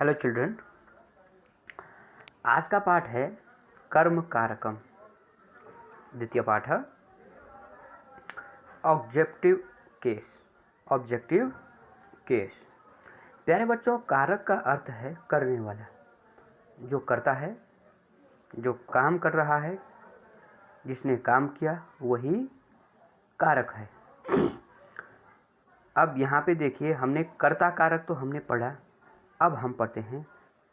Hello children, आज का पाठ है कर्म कारकम। द्वितीय पाठ है ऑब्जेक्टिव केस। Objective case. प्यारे बच्चों, कारक का अर्थ है करने वाला, जो करता है, जो काम कर रहा है, जिसने काम किया वही कारक है। अब यहाँ पे देखिए, हमने कर्ता कारक तो हमने पढ़ा, अब हम पढ़ते हैं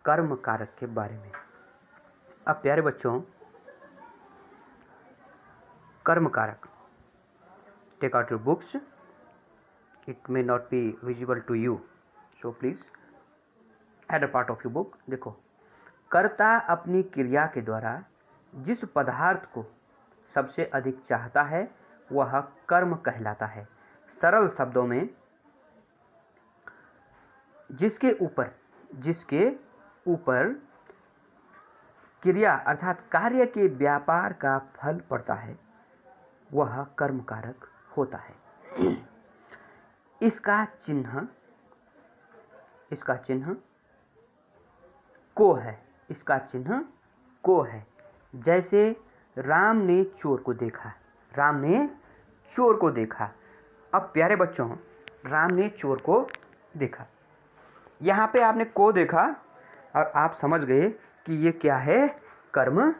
कर्म कारक के बारे में। अब प्यारे बच्चों, कर्म कारक, take out your books, it may not be visible to you, so please add a part of your book. देखो, कर्ता अपनी क्रिया के द्वारा जिस पदार्थ को सबसे अधिक चाहता है वह कर्म कहलाता है। सरल शब्दों में, जिसके ऊपर क्रिया अर्थात कार्य के व्यापार का फल पड़ता है वह कर्म कारक होता है। इसका चिन्ह को है। इसका चिन्ह को है। जैसे राम ने चोर को देखा। राम ने चोर को देखा। अब प्यारे बच्चों, राम ने चोर को देखा, यहाँ पे आपने को देखा और आप समझ गए कि ये क्या है, कर्म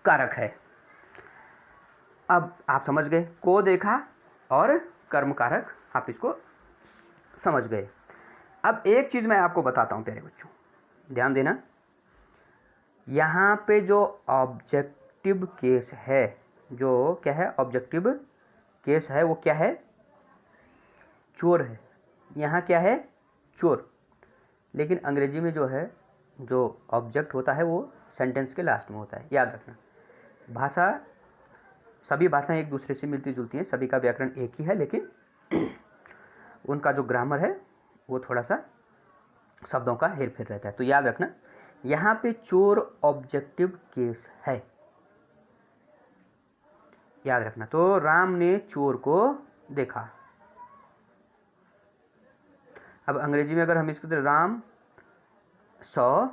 कारक है। अब आप समझ गए, को देखा और कर्म कारक, आप इसको समझ गए। अब एक चीज मैं आपको बताता हूं प्यारे बच्चों, ध्यान देना। यहाँ पे जो ऑब्जेक्टिव केस है, जो क्या है, ऑब्जेक्टिव केस है, वो क्या है, चोर है। यहाँ क्या है, चोर। लेकिन अंग्रेजी में जो है, जो ऑब्जेक्ट होता है वो सेंटेंस के लास्ट में होता है, याद रखना। सभी भाषाएं एक दूसरे से मिलती जुलती हैं, सभी का व्याकरण एक ही है, लेकिन उनका जो ग्रामर है वो थोड़ा सा शब्दों का हेरफेर रहता है। तो याद रखना, यहाँ पे चोर ऑब्जेक्टिव केस है, याद रखना। तो राम ने चोर को देखा। अब अंग्रेजी में अगर हम इसको तो Ram saw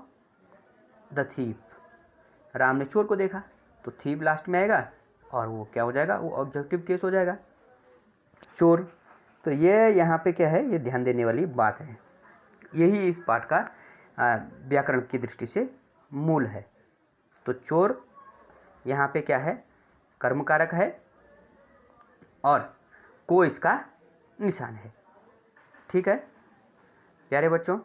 the thief. Ram ने चोर को देखा तो थीफ लास्ट में आएगा और वो क्या हो जाएगा, वो ऑब्जेक्टिव केस हो जाएगा, चोर। तो ये यहाँ पे क्या है, ये ध्यान देने वाली बात है। यही इस पाठ का व्याकरण की दृष्टि से मूल है। तो चोर यहाँ पे क्या है, कर्म कारक है और को इसका निशान है। ठीक है प्यारे बच्चों,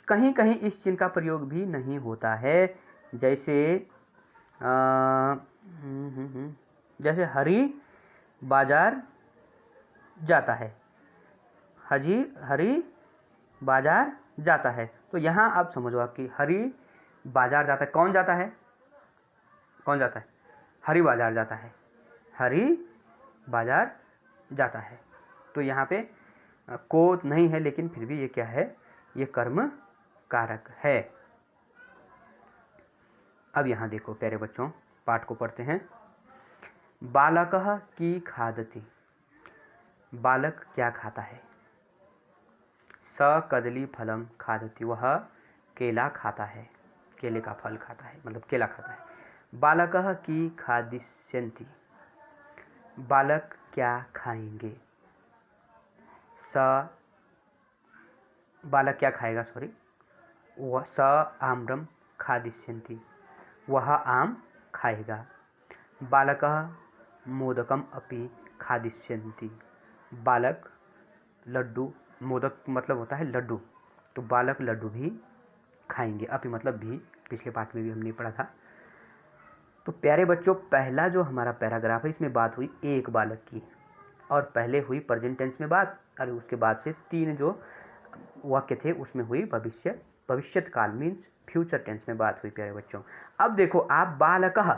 कहीं कहीं इस चिन्ह का प्रयोग भी नहीं होता है। जैसे हरि बाजार जाता है। हरि बाजार जाता है। तो यहाँ आप समझो कि हरि बाजार जाता है। कौन जाता है, कौन जाता है, हरि बाजार जाता है। हरि बाजार जाता है। तो यहाँ पे को नहीं है, लेकिन फिर भी ये क्या है, ये कर्म कारक है। अब यहाँ देखो प्यारे बच्चों, पाठ को पढ़ते हैं। बालकः की खादति। बालक क्या खाता है। स कदली फलम खादति। वह केला खाता है, केले का फल खाता है, मतलब केला खाता है। बालकः की खादिष्यन्ति। बालक क्या खाएंगे। बालक क्या खाएगा, सॉरी, वह स आम्रम खादिष्यन्ति। वह आम खाएगा। बालकः मोदकम अपि खादिष्यन्ति। बालक लड्डू, मोदक मतलब होता है लड्डू, तो बालक लड्डू भी खाएंगे। अपि मतलब भी, पिछले पाठ में भी हमने पढ़ा था। तो प्यारे बच्चों, पहला जो हमारा पैराग्राफ है इसमें बात हुई एक बालक की, और पहले हुई प्रेजेंट टेंस में बात, और उसके बाद से तीन जो वाक्य थे उसमें हुई भविष्यत काल मीन्स फ्यूचर टेंस में बात हुई प्यारे बच्चों। अब देखो आप, बालकः,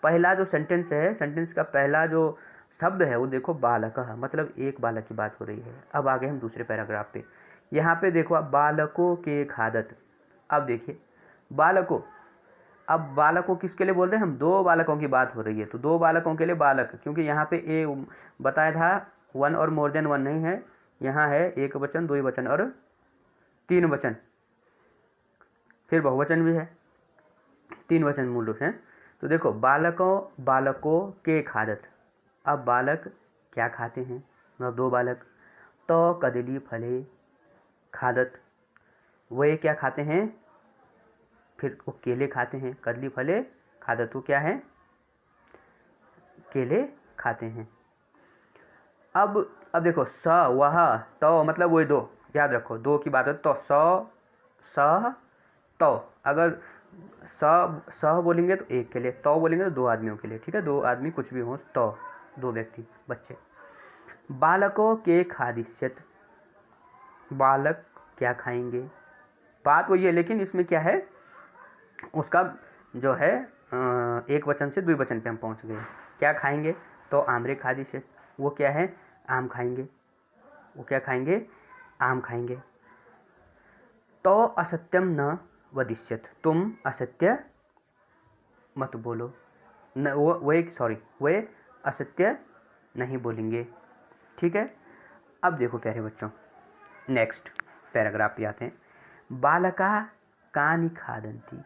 पहला जो सेंटेंस है, सेंटेंस का पहला जो शब्द है वो देखो बालकः, मतलब एक बालक की बात हो रही है। अब आगे हम दूसरे पैराग्राफ पे, यहाँ पे देखो आप, बालकों के खादत। अब देखिए बालकों, अब बालकों किसके लिए बोल रहे हैं हम, दो बालकों की बात हो रही है, तो दो बालकों के लिए बालक, क्योंकि यहाँ पे ए बताया था वन और मोर देन वन नहीं है, यहाँ है एक वचन, दो वचन और तीन वचन। फिर बहुवचन भी है, 3 वचन मूल रूप से। तो देखो बालकों के खादत, अब बालक क्या खाते हैं, मतलब 2 बालक। तो कदली फले खादत, वे क्या खाते हैं, फिर वो केले खाते हैं। कदली फले खादत, वो क्या है, केले खाते हैं। अब देखो स वह तो मतलब वो 2, याद रखो 2 की बात है तो स तो, अगर स बोलेंगे तो 1 के लिए, तो बोलेंगे तो 2 आदमियों के लिए, ठीक है, 2 आदमी कुछ भी हो, तो 2 व्यक्ति बच्चे। बालकों के खादिष्यत, बालक क्या खाएंगे, बात वही है लेकिन इसमें क्या है, उसका जो है एक वचन से द्विवचन पे हम पहुंच गए। क्या खाएंगे, तो आम्रे खादिष्यत, वो क्या है, आम खाएंगे, वो क्या खाएंगे, आम खाएंगे। तो असत्यम न वदिष्यत, तुम असत्य मत बोलो, न वे असत्य नहीं बोलेंगे, ठीक है। अब देखो प्यारे बच्चों, नेक्स्ट पैराग्राफ पे आते हैं। बालका कानि खादन्ति,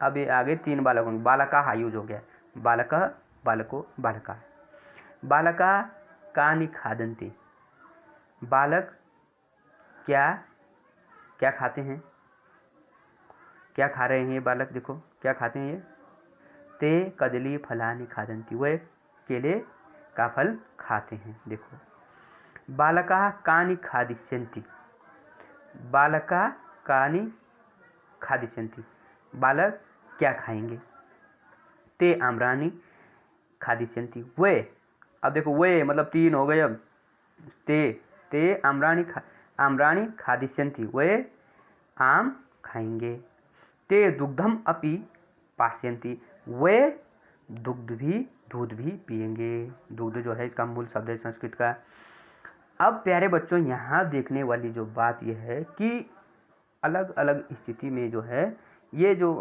अब ये आगे 3 बालकों, बालका यूज हो गया, बालक बालको बालका। बालका कानि खादन्ति, बालक क्या क्या खाते हैं, क्या खा रहे हैं ये बालक, देखो क्या खाते हैं ये, ते कदली फलानि खादन्ति, वे केले का फल खाते हैं। देखो बालका कानि खादिष्यन्ति, बालका कानि खादिष्यन्ति, बालक क्या खाएंगे। ते आम्राणि खादिष्यन्ति, वे, अब देखो वे मतलब 3 हो गए, अब ते आम्राणि खादिष्यन्ति, वे आम खाएंगे। ते दुग्धम अपि पास्यन्ति, वे दूध भी पिएंगे। दूध जो है इसका मूल शब्द है संस्कृत का। अब प्यारे बच्चों यहाँ देखने वाली जो बात यह है कि अलग अलग स्थिति में जो है ये जो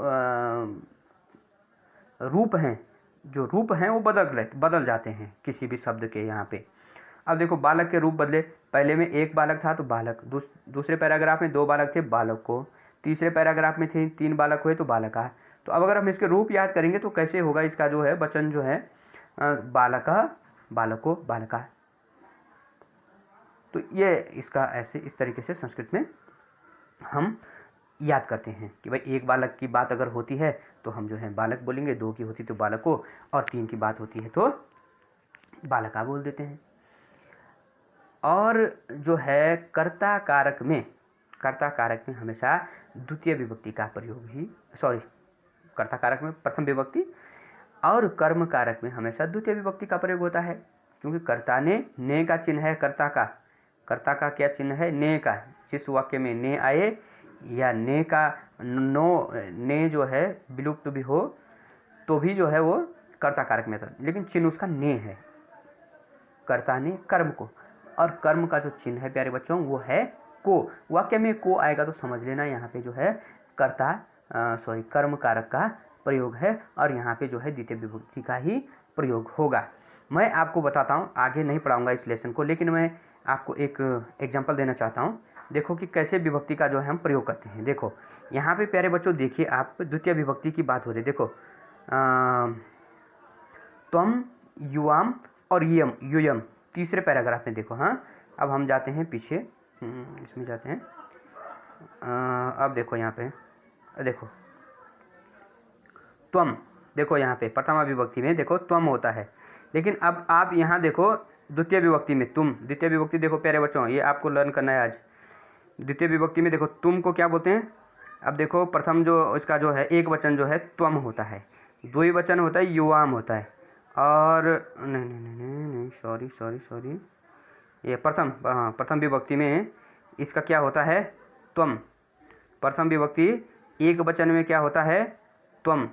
रूप हैं वो बदल जाते हैं किसी भी शब्द के यहाँ पे। अब देखो बालक के रूप बदले, पहले में 1 बालक था तो बालक, दूसरे पैराग्राफ में 2 बालक थे, बालक को, तीसरे पैराग्राफ में थे 3 बालक हुए तो बालका। तो अब अगर हम इसके रूप याद करेंगे तो कैसे होगा, इसका जो है वचन जो है बालका बालको बालका। तो ये इसका ऐसे इस तरीके से संस्कृत में हम याद करते हैं कि भाई 1 बालक की बात अगर होती है तो हम जो है बालक बोलेंगे, 2 की होती तो बालको, और 3 की बात होती है तो बालका बोल देते हैं। और जो है कर्ता कारक में हमेशा द्वितीय विभक्ति का प्रयोग ही, कर्ता कारक में प्रथम विभक्ति और कर्म कारक में हमेशा द्वितीय विभक्ति का प्रयोग होता है, क्योंकि कर्ता ने का चिन्ह है, कर्ता का क्या चिन्ह है, ने का। जिस वाक्य में ने आए या ने का ने जो है विलुप्त भी हो तो भी जो है वो कर्ता कारक में था, लेकिन चिन्ह उसका ने है, कर्ता ने कर्म को, और कर्म का जो चिन्ह है प्यारे बच्चों वो है को। वाक्य में को आएगा तो समझ लेना यहाँ पे जो है कर्म कारक का प्रयोग है, और यहाँ पे जो है द्वितीय विभक्ति का ही प्रयोग होगा। मैं आपको बताता हूँ, आगे नहीं पढ़ाऊंगा इस लेसन को, लेकिन मैं आपको एक एग्जाम्पल देना चाहता हूँ। देखो कि कैसे विभक्ति का जो है हम प्रयोग करते हैं। देखो यहाँ पे प्यारे बच्चों देखिए, आप द्वितीय विभक्ति की बात हो रही है। देखो त्वम युवाम और यूयम, तीसरे पैराग्राफ में देखो। हाँ, अब हम जाते हैं पीछे, इसमें जाते हैं। अब देखो यहाँ पे, देखो त्वम, देखो यहाँ पे प्रथमा विभक्ति में देखो त्वम होता है, लेकिन अब आप यहाँ देखो द्वितीय विभक्ति में तुम। द्वितीय विभक्ति देखो प्यारे बच्चों, ये आपको लर्न करना है आज। द्वितीय विभक्ति में देखो तुम को क्या बोलते हैं। अब देखो प्रथम जो इसका जो है एक वचन जो है त्वम होता है, द्विवचन होता है युवाम होता है, और नहीं सॉरी, ये प्रथम विभक्ति में इसका क्या होता है, त्वम। प्रथम विभक्ति एक वचन में क्या होता है, त्वम,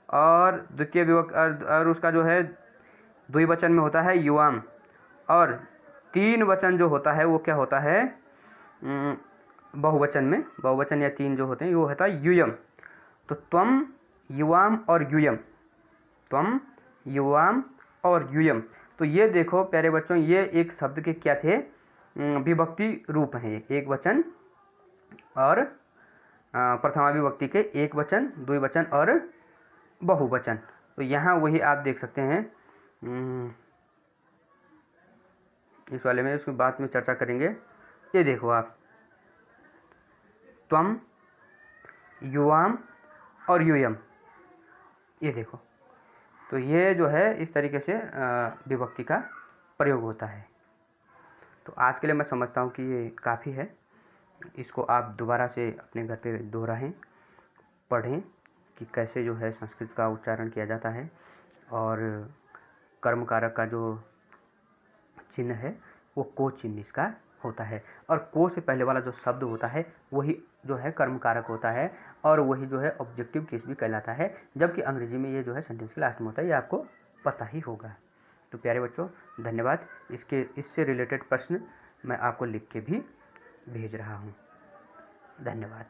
और द्वितीय विभक्ति और उसका जो है द्विवचन में होता है युवाम, और 3 वचन जो होता है वो क्या होता है, बहुवचन या 3 जो होते हैं वो होता है यूयम। तो त्वम युवाम और यूयम, त्वम युवाम और यूयम। तो ये देखो प्यारे बच्चों, ये एक शब्द के क्या थे, विभक्ति रूप हैं, एक वचन और प्रथमा विभक्ति के एक वचन, द्विवचन और बहुवचन। तो यहाँ वही आप देख सकते हैं, इस वाले में उसकी बात में चर्चा करेंगे। ये देखो आप, त्वम, युवाम और यूयम, ये देखो। तो ये जो है इस तरीके से विभक्ति का प्रयोग होता है। तो आज के लिए मैं समझता हूँ कि ये काफ़ी है। इसको आप दोबारा से अपने घर पे दोहराएं, पढ़ें कि कैसे जो है संस्कृत का उच्चारण किया जाता है, और कर्म कारक का जो चिन्ह है वो को चिन्ह इसका होता है, और को से पहले वाला जो शब्द होता है वही जो है कर्म कारक होता है, और वही जो है ऑब्जेक्टिव केस भी कहलाता है, जबकि अंग्रेजी में ये जो है सेंटेंस के लास्ट में होता है। ये आपको पता ही होगा। तो प्यारे बच्चों, धन्यवाद। इससे रिलेटेड प्रश्न मैं आपको लिख के भी भेज रहा हूँ। धन्यवाद।